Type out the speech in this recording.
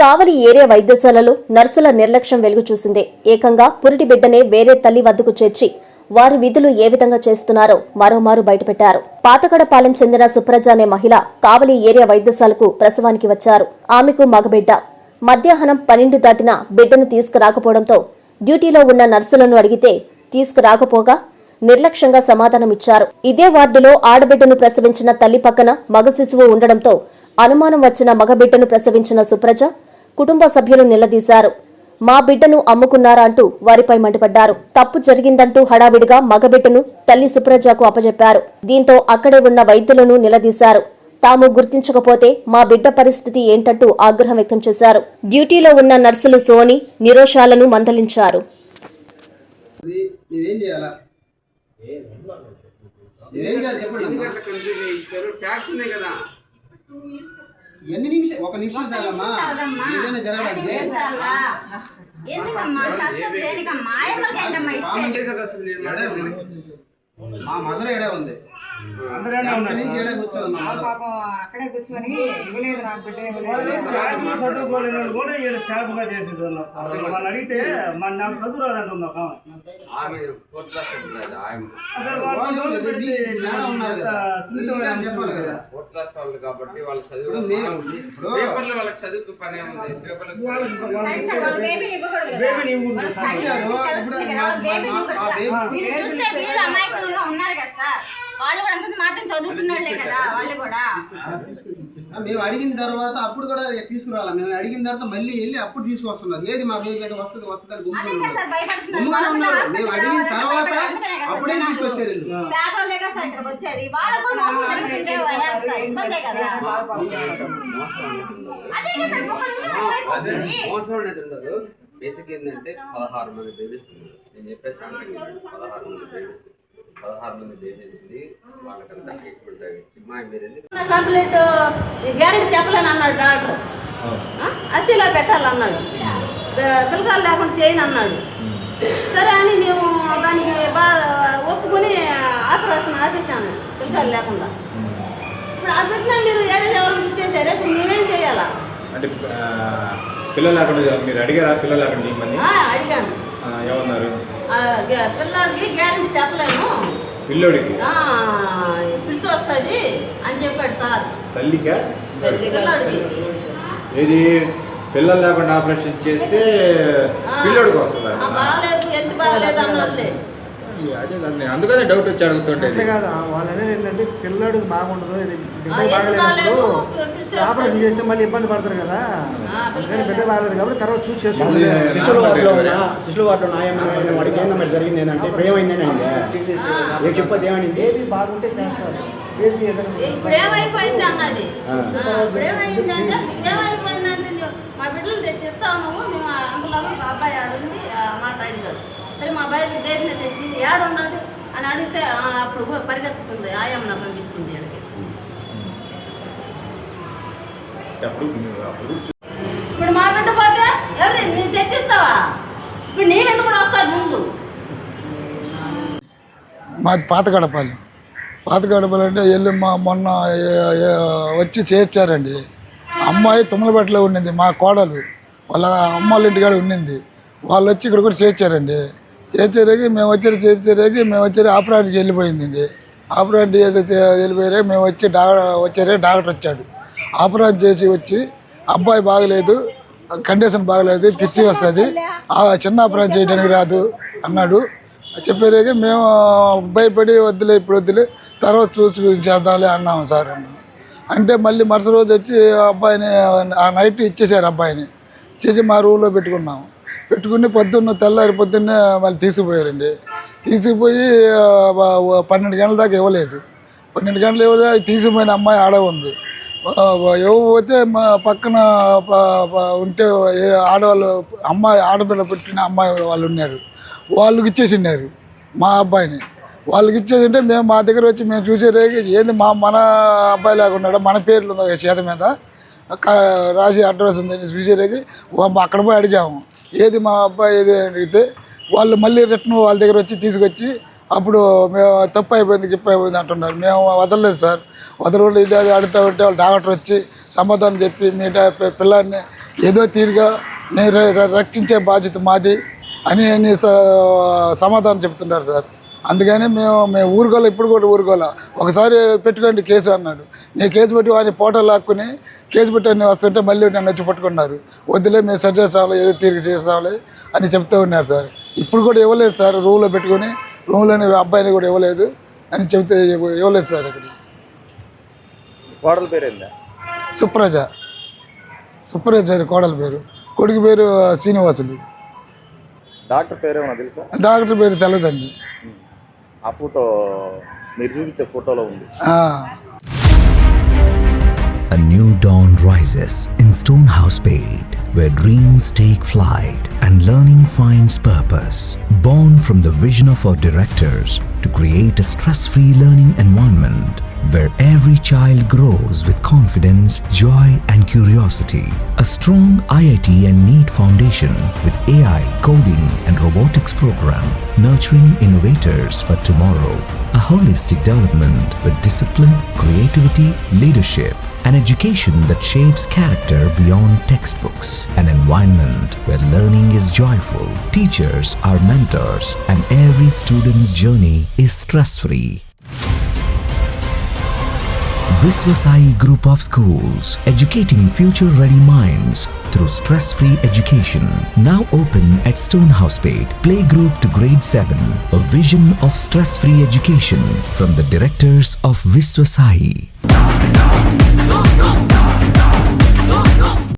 కావలి area వైద్యశాలలో నర్సుల నిర్లక్ష్యం వెలుగు చూసింది. ఏకంగా పురిటి బిడ్డనే వేరే తల్లి వద్దకు చేర్చి వారి విధులు ఏ విధంగా చేస్తున్నారో మరోమారు బయటపెట్టారు. పాతకడపాలెం చెందిన సుప్రజ అనే మహిళ కావలి ఏరియా వైద్యశాలకు ప్రసవానికి వచ్చారు. ఆమెకు మగబిడ్డ. మధ్యాహ్నం 12 దాటిన బిడ్డను తీసుకురాకపోవడంతో డ్యూటీలో ఉన్న నర్సులను అడిగితే తీసుకురాకపోగా నిర్లక్ష్యంగా సమాధానమిచ్చారు. ఇదే వార్డులో ఆడబిడ్డను ప్రసవించిన తల్లి పక్కన మగ శిశువు ఉండడంతో అనుమానం వచ్చిన మగబిడ్డను ప్రసవించిన సుప్రజ కుటుంబ సభ్యులు నిలదీశారు. మా బిడ్డను అమ్ముకున్నారా అంటూ వారిపై మండిపడ్డారు. తప్పు జరిగిందంటూ హడావిడిగా మగబిడ్డను తల్లి సుప్రజకు అప్పజెప్పారు. దీంతో అక్కడే ఉన్న వైద్యులను నిలదీశారు. తాము గుర్తించకపోతే మా బిడ్డ పరిస్థితి ఏంటంటూ ఆగ్రహం వ్యక్తం చేశారు. డ్యూటీలో ఉన్న నర్సులు సోని, నిరోషాలను మందలించారు. ఎన్ని నిమిషాలు? ఒక నిమిషం చాలమ్మా ఏదైనా జరగడానికి. మా మదర్ ఏడే ఉంది, నుంచి ఏడే కూర్చోండి. అక్కడే కూర్చొని అడిగితే నాకు చదువు రాదంటున్నాం. చెప్పాలి కదా కాబట్టి వాళ్ళకి చదువు వాళ్ళకి చదువుకు పని ఉంది. మేము అడిగిన తర్వాత అప్పుడు కూడా తీసుకురావాలి. మేము అడిగిన తర్వాత మళ్ళీ వెళ్ళి అప్పుడు తీసుకొస్తున్నారు. ఏది మా బేబీ అంటే వస్తుంది వస్తుంది గుమ్ముగానే ఉన్నారు. మేము అడిగిన తర్వాత అప్పుడే తీసుకొచ్చారు. మోసం అనేది ఉండదు. బేసిక్ ఏంటంటే 16 మంది బేబీస్ నేను చెప్పేసి 16 మంది బేబీస్ 16 మంది బేబీస్ది వాళ్ళకంతా ట్రీట్మెంట్ కంప్లీట్ గ్యారెంటీ చెప్పలేను అన్నాడు డాక్టర్. అసీలా పెట్టాలన్నాడు, పిల్లకాయలు లేకుండా చేయను అన్నాడు. సరే అని మేము దానికి ఒప్పుకొని ఆపరేషన్ ఆపేసాము పిల్లకాయలు లేకుండా. ఇప్పుడు ఆ పెట్టినా మీరు ఏదైతే ఎవరికి ఇచ్చేసారు, ఇప్పుడు మేమేం చేయాలా? అంటే పిల్లలు లేకుండా మీరు అడిగారా? పిల్లలు లేకుండా అడిగాను. ఏమన్నారు? పిల్లాడికి గ్యారెంటీ చెప్పలేము, పిల్లోడికి పిలిచి వస్తుంది అని చెప్పాడు సార్. తల్లికా? పిల్లాడికి ఏది పిల్లలు లేకుండా ఆపరేషన్ చేస్తే పిల్లోడికి వస్తుందా? బాగలేదు, ఎంత బాగలేదు అన్నట్లే. అదే దాన్ని అందుకనే డౌట్ వచ్చి అడుగుతుంటే కాదు. వాళ్ళు అనేది ఏంటంటే పిల్లడికి బాగుండదు, ఇది బాగలేదు, ఆపరేషన్ చేస్తే మళ్ళీ ఇబ్బంది పడతారు కదా. బిడ్డ బాగలేదు కాబట్టి తర్వాత చూసి చేసుకోవాలి. శిశువుల వాటిలో అడిగి మరి జరిగింది ఏంటంటే ఇప్పుడు ఏమైందని అడిగా చెప్పదు. ఏమైంది? బేబీ బాగుంటే చేస్తారు. బేబీ ఇప్పుడు ఏమైపోయింది అన్నది. ఇప్పుడు ఏమైందంటే ఏమైపోయిందంటే మా బిడ్డలు తెచ్చిస్తావు నువ్వు, మేము అందులో మా అబ్బాయి ఆడుండి మాట్లాడినాడు. సరే మా బేబీని తెచ్చి ఏడున్నది అని అడిగితే అప్పుడు పరిగెత్తుతుంది, ఆయమ్మ పంపించింది. ఇప్పుడు మా బిడ్డ పోతే ఎవరి నువ్వు తెచ్చిస్తావా? ఇప్పుడు నీవెందుకు కూడా వస్తావు ముందు? మాది పాతగడపాలి. పాతగడపాలి అంటే వెళ్ళి మొన్న వచ్చి చేర్చారండి. అమ్మాయి తుమ్మలపేటలో ఉండింది, మా కోడలు వాళ్ళ అమ్మ వాళ్ళ ఇంటికాడ ఉండింది. వాళ్ళు వచ్చి ఇక్కడ కూడా చేర్చారండి. చేర్చారేకి మేము వచ్చి ఆపరేషన్కి వెళ్ళిపోయిందండి. ఆపరేషన్ వెళ్ళిపోయారే మేము వచ్చి డాక్టర్ వచ్చాడు. ఆపరేషన్ చేసి వచ్చి అబ్బాయి బాగలేదు, కండిషన్ బాగలేదు, పిచ్చి వస్తుంది, చిన్న ఆపరేషన్ చేయడానికి రాదు అన్నాడు. చెప్పారేకి మేము భయపడి వద్దులే ఇప్పుడు వద్దులే తర్వాత చూసి చేద్దాంలే అన్నాము సార్ అన్నాం. అంటే మళ్ళీ మరుసటి రోజు వచ్చి అబ్బాయిని ఆ నైట్ ఇచ్చేసారు. అబ్బాయిని ఇచ్చేసి మా రూమ్లో పెట్టుకున్నాము. పెట్టుకుని తెల్లారి పొద్దున్నే మళ్ళీ తీసుకుపోయారండి. తీసుకుపోయి 12 గంటల దాకా ఇవ్వలేదు. 12 గంటలు ఇవ్వలేదు. తీసుకుపోయిన అమ్మాయి ఆడ ఉంది. ఇవ్వకపోతే మా పక్కన ఉంటే ఆడవాళ్ళు ఆడపిల్ల పుట్టిన అమ్మాయి వాళ్ళు ఉన్నారు, వాళ్ళకి ఇచ్చేసి ఉన్నారు మా అబ్బాయిని. వాళ్ళకి ఇచ్చేసి ఉంటే మేము మా దగ్గర వచ్చి మేము చూసేరేకి ఏంది మన అబ్బాయి లాగా ఉన్నాడు, మన పేర్లు ఉంది చేత మీద రాసి అడ్రస్ ఉందని చూసేరేకి అక్కడ పోయి అడిగాము ఏది మా అబ్బాయి ఏది అని అడిగితే వాళ్ళు మళ్ళీ రిటర్న్ వాళ్ళ దగ్గర వచ్చి తీసుకొచ్చి అప్పుడు మేము తప్పు అయిపోయింది గిప్పు అయిపోయింది అంటున్నారు. మేము వదలలేదు సార్, వదలకుండా ఇది అది అడుగుతూ ఉంటే వాళ్ళు డాక్టర్ వచ్చి సమాధానం చెప్పి మీ పిల్లాన్ని ఏదో తీరుగా మీరు రక్షించే బాధ్యత మాది అని సమాధానం చెప్తున్నారు సార్. అందుకని మేము ఊరుకోలే, ఇప్పుడు కూడా ఊరుకోలే. ఒకసారి పెట్టుకోండి కేసు అన్నాడు. నేను కేసు పెట్టి వాడిని ఫోటో లాక్కుని కేసు పెట్టి వస్తుంటే మళ్ళీ నన్ను వచ్చి పట్టుకున్నారు. వద్దులే మేము సరి చేస్తాంలే, ఏదో తీరిక చేస్తాంలే అని చెప్తూ ఉన్నారు సార్. ఇప్పుడు కూడా ఇవ్వలేదు సార్, రూమ్లో పెట్టుకొని రూమ్లోని అబ్బాయిని కూడా ఇవ్వలేదు అని చెప్తే ఇవ్వలేదు సార్. ఇక్కడ కోడల పేరు ఏందా? సుప్రజ కోడల పేరు, కొడుకు పేరు శ్రీనివాసులు. డాక్టర్ పేరు ఏమన్నా తెలుసా? డాక్టర్ పేరు తెలదండి. ఆ ఫోటో మీరు చూపించే ఫోటోలో ఉంది. A new dawn rises in Stonehouse Spade, where dreams take flight and learning finds purpose. Born from the vision of our directors to create a stress-free learning environment where every child grows with confidence, joy and curiosity. A strong IIT and NEET foundation with AI, coding and robotics program, nurturing innovators for tomorrow. A holistic development with discipline, creativity, leadership, an education that shapes character beyond textbooks, an environment where learning is joyful, teachers are mentors, and every student's journey is stress-free. Viswasai Group of Schools, educating future-ready minds through stress-free education. Now open at Stonehouse Spade, playgroup to grade 7. A vision of stress-free education from the directors of Viswasai.